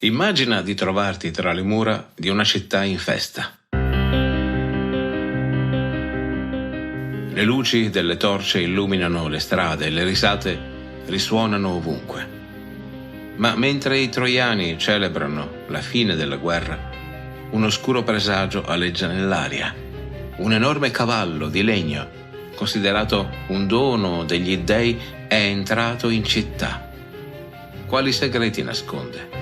Immagina di trovarti tra le mura di una città in festa. Le luci delle torce illuminano le strade e le risate risuonano ovunque. Ma mentre i troiani celebrano la fine della guerra, un oscuro presagio aleggia nell'aria. Un enorme cavallo di legno, considerato un dono degli dei, è entrato in città. Quali segreti nasconde?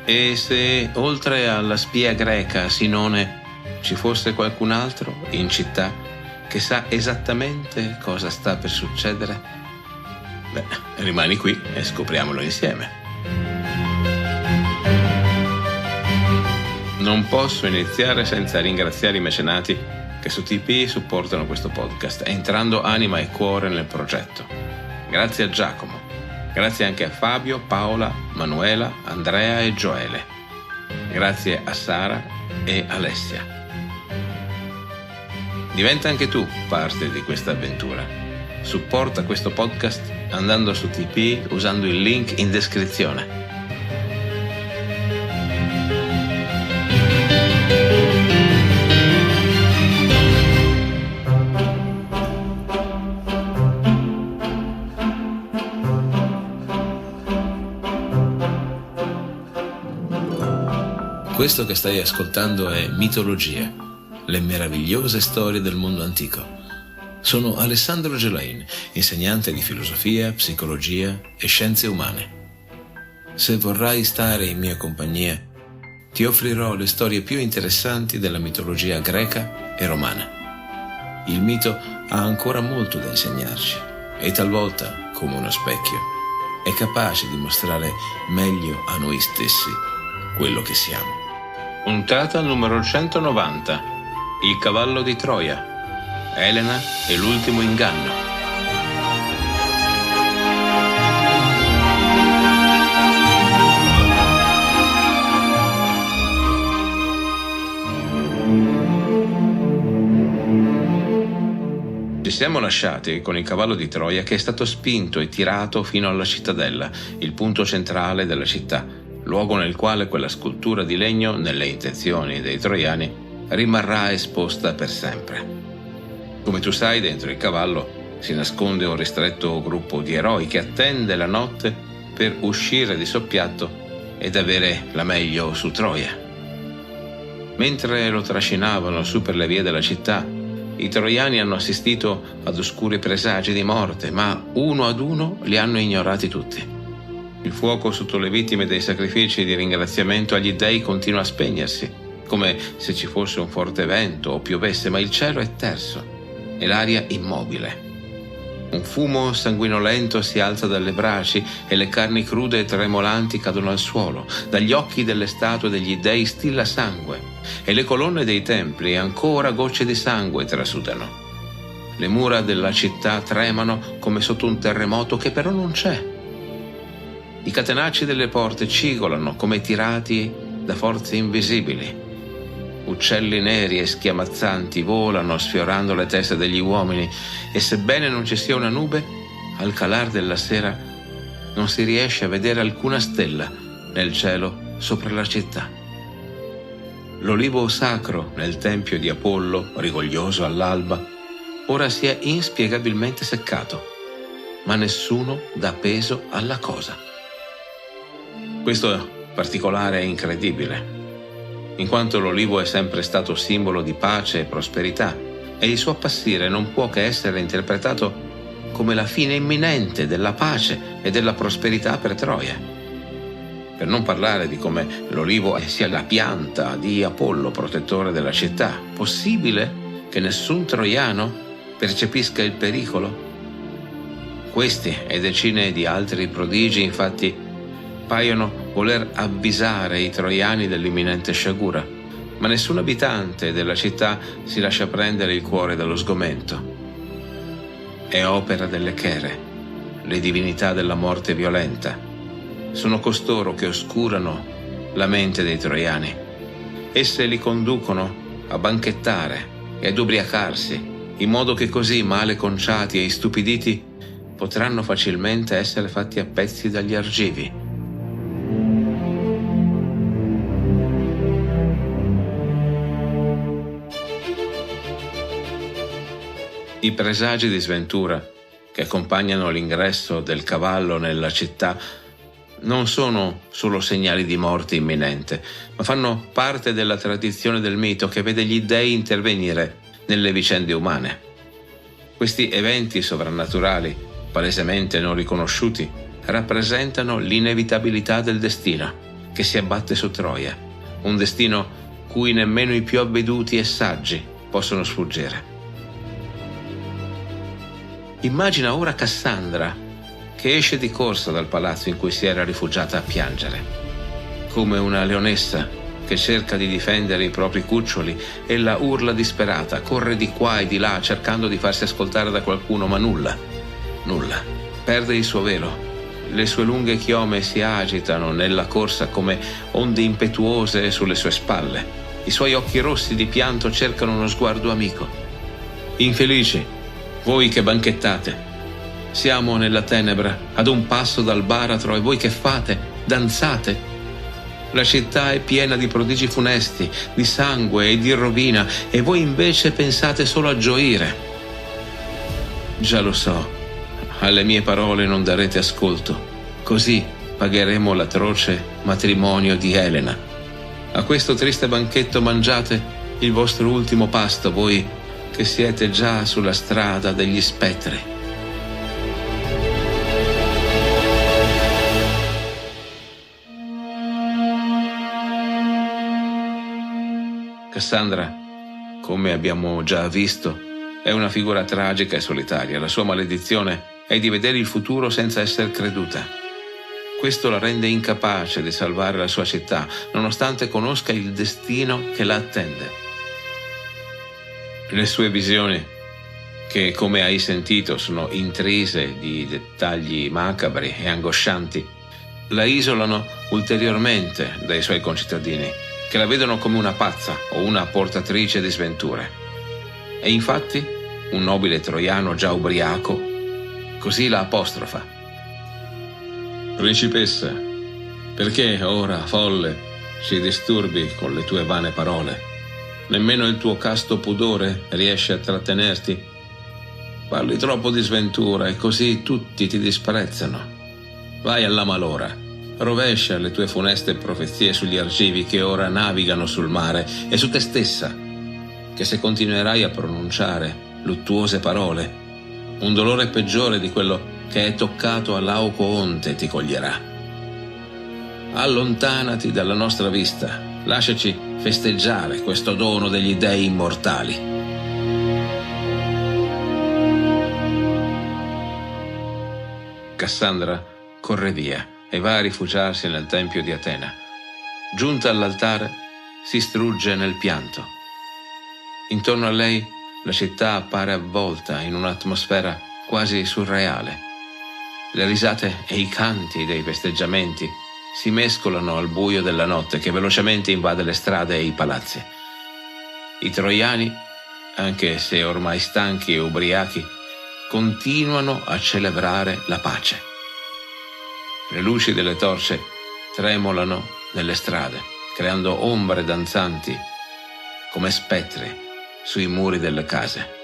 E se, oltre alla spia greca Sinone, ci fosse qualcun altro in città che sa esattamente cosa sta per succedere? Beh, rimani qui e scopriamolo insieme. Non posso iniziare senza ringraziare i mecenati che su Tipeee supportano questo podcast, entrando anima e cuore nel progetto. Grazie a Giacomo. Grazie anche a Fabio, Paola, Manuela, Andrea e Gioele. Grazie a Sara e Alessia. Diventa anche tu parte di questa avventura. Supporta questo podcast andando su Tipeee usando il link in descrizione. Questo che stai ascoltando è Mitologia, le meravigliose storie del mondo antico. Sono Alessandro Gelain, insegnante di filosofia, psicologia e scienze umane. Se vorrai stare in mia compagnia, ti offrirò le storie più interessanti della mitologia greca e romana. Il mito ha ancora molto da insegnarci e talvolta, come uno specchio, è capace di mostrare meglio a noi stessi quello che siamo. Puntata numero 190. Il cavallo di Troia. Elena e l'ultimo inganno. Ci siamo lasciati con il cavallo di Troia che è stato spinto e tirato fino alla cittadella, il punto centrale della città, luogo nel quale quella scultura di legno, nelle intenzioni dei troiani, rimarrà esposta per sempre. Come tu sai, dentro il cavallo si nasconde un ristretto gruppo di eroi che attende la notte per uscire di soppiatto ed avere la meglio su Troia. Mentre lo trascinavano su per le vie della città, i troiani hanno assistito ad oscuri presagi di morte, ma uno ad uno li hanno ignorati tutti. Il fuoco sotto le vittime dei sacrifici di ringraziamento agli dei continua a spegnersi, come se ci fosse un forte vento o piovesse, ma il cielo è terso e l'aria immobile. Un fumo sanguinolento si alza dalle braci e le carni crude e tremolanti cadono al suolo. Dagli occhi delle statue degli dei stilla sangue e le colonne dei templi ancora gocce di sangue trasudano. Le mura della città tremano come sotto un terremoto che però non c'è. I catenacci delle porte cigolano come tirati da forze invisibili. Uccelli neri e schiamazzanti volano sfiorando le teste degli uomini e sebbene non ci sia una nube, al calar della sera non si riesce a vedere alcuna stella nel cielo sopra la città. L'olivo sacro nel tempio di Apollo, rigoglioso all'alba, ora si è inspiegabilmente seccato, ma nessuno dà peso alla cosa. Questo particolare è incredibile, in quanto l'olivo è sempre stato simbolo di pace e prosperità e il suo appassire non può che essere interpretato come la fine imminente della pace e della prosperità per Troia. Per non parlare di come l'olivo sia la pianta di Apollo, protettore della città. Possibile che nessun troiano percepisca il pericolo? Questi e decine di altri prodigi, infatti, paiono voler avvisare i troiani dell'imminente sciagura, ma nessun abitante della città si lascia prendere il cuore dallo sgomento. È opera delle Chere, le divinità della morte violenta. Sono costoro che oscurano la mente dei troiani. Esse li conducono a banchettare e ad ubriacarsi, in modo che così, male conciati e istupiditi, potranno facilmente essere fatti a pezzi dagli argivi. I presagi di sventura che accompagnano l'ingresso del cavallo nella città non sono solo segnali di morte imminente, ma fanno parte della tradizione del mito che vede gli dei intervenire nelle vicende umane. Questi eventi sovrannaturali, palesemente non riconosciuti, rappresentano l'inevitabilità del destino che si abbatte su Troia, un destino cui nemmeno i più avveduti e saggi possono sfuggire. Immagina ora Cassandra che esce di corsa dal palazzo in cui si era rifugiata a piangere. Come una leonessa che cerca di difendere i propri cuccioli, ella urla disperata, corre di qua e di là cercando di farsi ascoltare da qualcuno, ma nulla. Perde il suo velo. Le sue lunghe chiome si agitano nella corsa come onde impetuose sulle sue spalle. I suoi occhi rossi di pianto cercano uno sguardo amico. Infelici, voi che banchettate, siamo nella tenebra, ad un passo dal baratro, e voi che fate? Danzate? La città è piena di prodigi funesti, di sangue e di rovina, e voi invece pensate solo a gioire. Già lo so, alle mie parole non darete ascolto. Così pagheremo l'atroce matrimonio di Elena. A questo triste banchetto mangiate il vostro ultimo pasto, voi che siete già sulla strada degli spettri. Cassandra, come abbiamo già visto, è una figura tragica e solitaria. La sua maledizione è di vedere il futuro senza essere creduta. Questo la rende incapace di salvare la sua città, nonostante conosca il destino che la attende. Le sue visioni, che come hai sentito sono intrise di dettagli macabri e angoscianti, la isolano ulteriormente dai suoi concittadini, che la vedono come una pazza o una portatrice di sventure. E infatti un nobile troiano già ubriaco così la apostrofa: Principessa, perché ora, folle, ci disturbi con le tue vane parole? Nemmeno il tuo casto pudore riesce a trattenerti? Parli troppo di sventura e così tutti ti disprezzano. Vai alla malora, rovescia le tue funeste profezie sugli argivi che ora navigano sul mare e su te stessa, che se continuerai a pronunciare luttuose parole, un dolore peggiore di quello che è toccato all'Aocoonte ti coglierà. Allontanati dalla nostra vista, lasciaci festeggiare questo dono degli dei immortali. Cassandra corre via e va a rifugiarsi nel tempio di Atena. Giunta all'altare, si strugge nel pianto. Intorno a lei la città appare avvolta in un'atmosfera quasi surreale. Le risate e i canti dei festeggiamenti si mescolano al buio della notte che velocemente invade le strade e i palazzi. I troiani, anche se ormai stanchi e ubriachi, continuano a celebrare la pace. Le luci delle torce tremolano nelle strade, creando ombre danzanti come spettri sui muri delle case.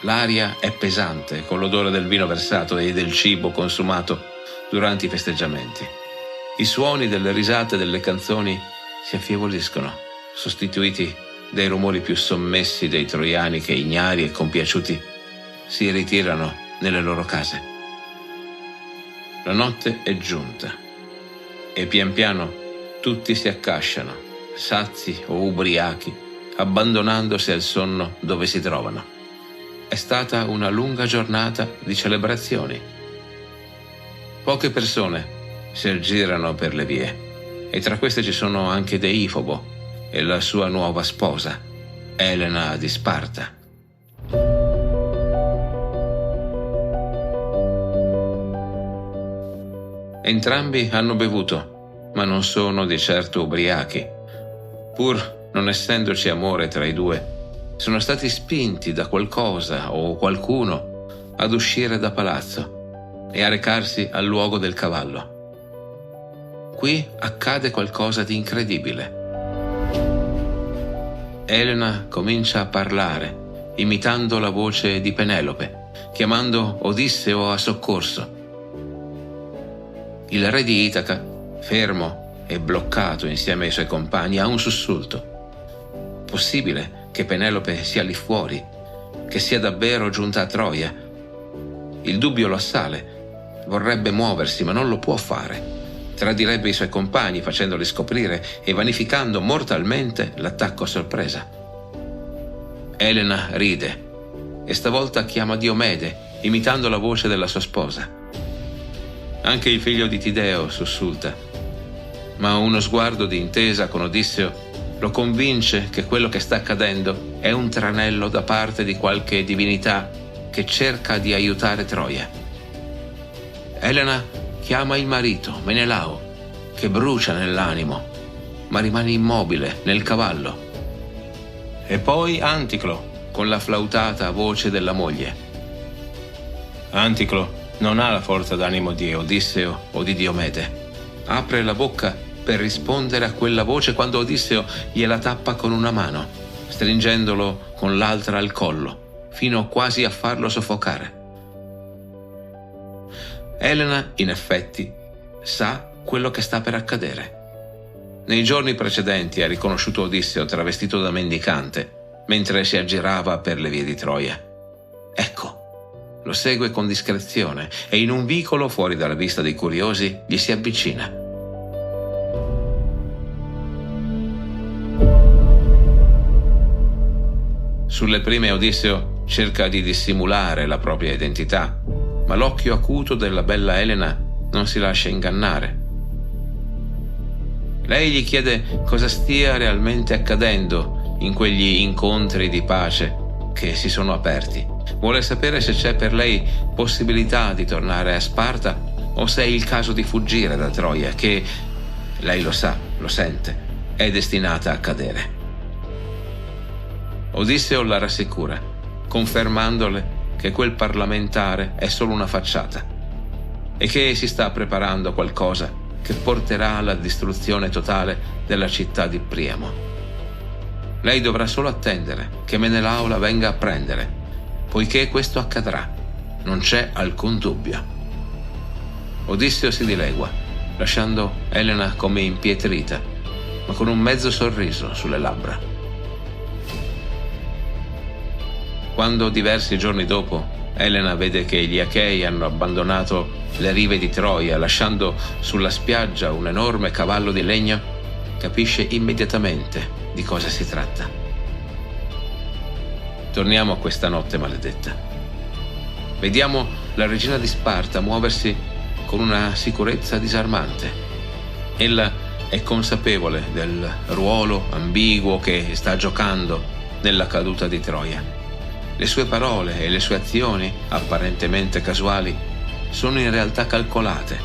L'aria è pesante con l'odore del vino versato e del cibo consumato durante i festeggiamenti. I suoni delle risate e delle canzoni si affievoliscono, sostituiti dai rumori più sommessi dei troiani che, ignari e compiaciuti, si ritirano nelle loro case. La notte è giunta e pian piano tutti si accasciano, sazi o ubriachi, abbandonandosi al sonno dove si trovano. È stata una lunga giornata di celebrazioni. Poche persone si aggirano per le vie, e tra queste ci sono anche Deifobo e la sua nuova sposa, Elena di Sparta. Entrambi hanno bevuto, ma non sono di certo ubriachi. Pur non essendoci amore tra i due, sono stati spinti da qualcosa o qualcuno ad uscire da palazzo e a recarsi al luogo del cavallo. Qui accade qualcosa di incredibile. Elena comincia a parlare imitando la voce di Penelope, chiamando Odisseo a soccorso. Il re di Itaca, fermo e bloccato insieme ai suoi compagni, ha un sussulto. Possibile che Penelope sia lì fuori, che sia davvero giunta a Troia? Il dubbio lo assale. Vorrebbe muoversi, ma non lo può fare. Tradirebbe i suoi compagni facendoli scoprire e vanificando mortalmente l'attacco a sorpresa. Elena ride e stavolta chiama Diomede, imitando la voce della sua sposa. Anche il figlio di Tideo sussulta, ma uno sguardo di intesa con Odisseo lo convince che quello che sta accadendo è un tranello da parte di qualche divinità che cerca di aiutare Troia. Elena chiama il marito, Menelao, che brucia nell'animo, ma rimane immobile nel cavallo. E poi Anticlo, con la flautata voce della moglie. Anticlo non ha la forza d'animo di Odisseo o di Diomede. Apre la bocca per rispondere a quella voce quando Odisseo gliela tappa con una mano, stringendolo con l'altra al collo, fino quasi a farlo soffocare. Elena, in effetti, sa quello che sta per accadere. Nei giorni precedenti ha riconosciuto Odisseo travestito da mendicante, mentre si aggirava per le vie di Troia. Ecco, lo segue con discrezione e in un vicolo fuori dalla vista dei curiosi gli si avvicina. Sulle prime Odisseo cerca di dissimulare la propria identità, ma l'occhio acuto della bella Elena non si lascia ingannare. Lei gli chiede cosa stia realmente accadendo in quegli incontri di pace che si sono aperti. Vuole sapere se c'è per lei possibilità di tornare a Sparta o se è il caso di fuggire da Troia, che, lei lo sa, lo sente, è destinata a cadere. Odisseo la rassicura, confermandole che quel parlamentare è solo una facciata e che si sta preparando qualcosa che porterà alla distruzione totale della città di Priamo. Lei dovrà solo attendere che Menelao la venga a prendere, poiché questo accadrà, non c'è alcun dubbio. Odisseo si dilegua, lasciando Elena come impietrita, ma con un mezzo sorriso sulle labbra. Quando diversi giorni dopo Elena vede che gli Achei hanno abbandonato le rive di Troia, lasciando sulla spiaggia un enorme cavallo di legno, capisce immediatamente di cosa si tratta. Torniamo a questa notte maledetta. Vediamo la regina di Sparta muoversi con una sicurezza disarmante. Ella è consapevole del ruolo ambiguo che sta giocando nella caduta di Troia. Le sue parole e le sue azioni, apparentemente casuali, sono in realtà calcolate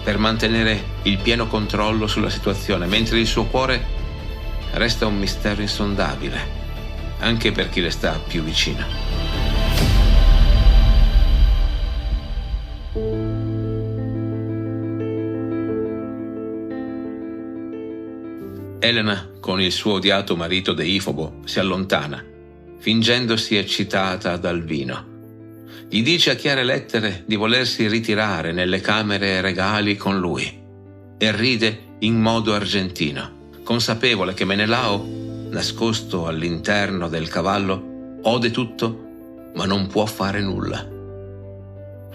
per mantenere il pieno controllo sulla situazione, mentre il suo cuore resta un mistero insondabile, anche per chi le sta più vicino. Elena, con il suo odiato marito Deifobo, si allontana, fingendosi eccitata dal vino. Gli dice a chiare lettere di volersi ritirare nelle camere regali con lui e ride in modo argentino, consapevole che Menelao, nascosto all'interno del cavallo, ode tutto ma non può fare nulla.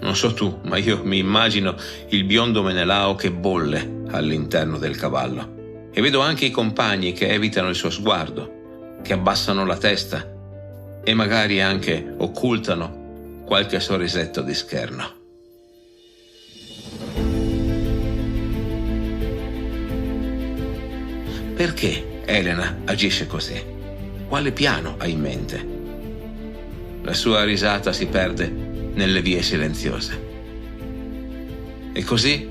Non so tu, ma io mi immagino il biondo Menelao che bolle all'interno del cavallo e vedo anche i compagni che evitano il suo sguardo, che abbassano la testa e magari anche occultano qualche sorrisetto di scherno. Perché Elena agisce così? Quale piano ha in mente? La sua risata si perde nelle vie silenziose. E così,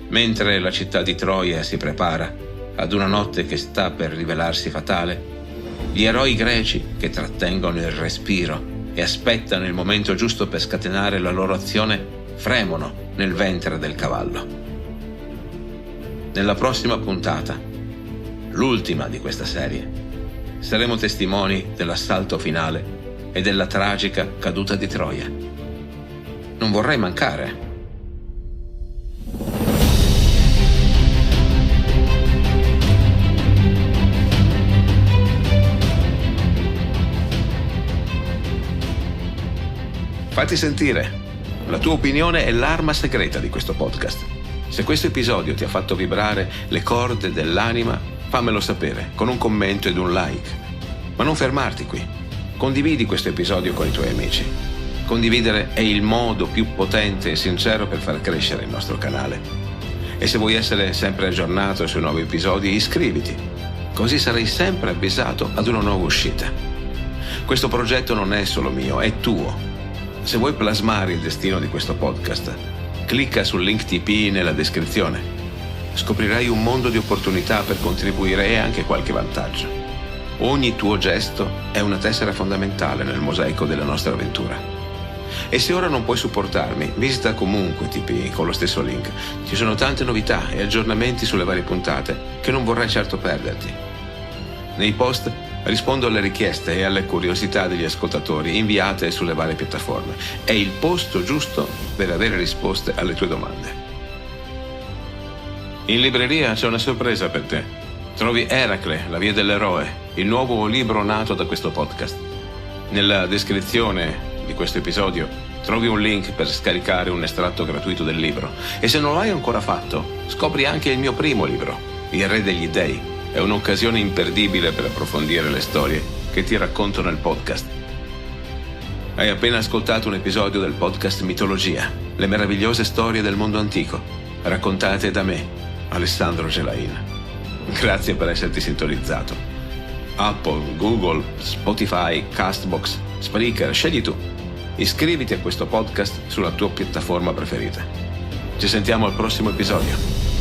mentre la città di Troia si prepara ad una notte che sta per rivelarsi fatale, gli eroi greci che trattengono il respiro e aspettano il momento giusto per scatenare la loro azione fremono nel ventre del cavallo. Nella prossima puntata, l'ultima di questa serie, saremo testimoni dell'assalto finale e della tragica caduta di Troia. Non vorrei mancare. Fatti sentire. La tua opinione è l'arma segreta di questo podcast. Se questo episodio ti ha fatto vibrare le corde dell'anima, fammelo sapere con un commento ed un like. Ma non fermarti qui. Condividi questo episodio con i tuoi amici. Condividere è il modo più potente e sincero per far crescere il nostro canale. E se vuoi essere sempre aggiornato sui nuovi episodi, iscriviti. Così sarai sempre avvisato ad una nuova uscita. Questo progetto non è solo mio, è tuo. Se vuoi plasmare il destino di questo podcast, clicca sul link TP nella descrizione. Scoprirai un mondo di opportunità per contribuire e anche qualche vantaggio. Ogni tuo gesto è una tessera fondamentale nel mosaico della nostra avventura. E se ora non puoi supportarmi, visita comunque TP con lo stesso link. Ci sono tante novità e aggiornamenti sulle varie puntate che non vorrai certo perderti. Nei post rispondo alle richieste e alle curiosità degli ascoltatori inviate sulle varie piattaforme. È il posto giusto per avere risposte alle tue domande. In libreria c'è una sorpresa per te. Trovi Eracle, la via dell'eroe, il nuovo libro nato da questo podcast. Nella descrizione di questo episodio trovi un link per scaricare un estratto gratuito del libro. E se non l'hai ancora fatto, scopri anche il mio primo libro, Il Re degli Dei. È un'occasione imperdibile per approfondire le storie che ti racconto nel podcast. Hai appena ascoltato un episodio del podcast Mitologia, le meravigliose storie del mondo antico, raccontate da me, Alessandro Gelain. Grazie per esserti sintonizzato. Apple, Google, Spotify, Castbox, Spreaker, scegli tu. Iscriviti a questo podcast sulla tua piattaforma preferita. Ci sentiamo al prossimo episodio.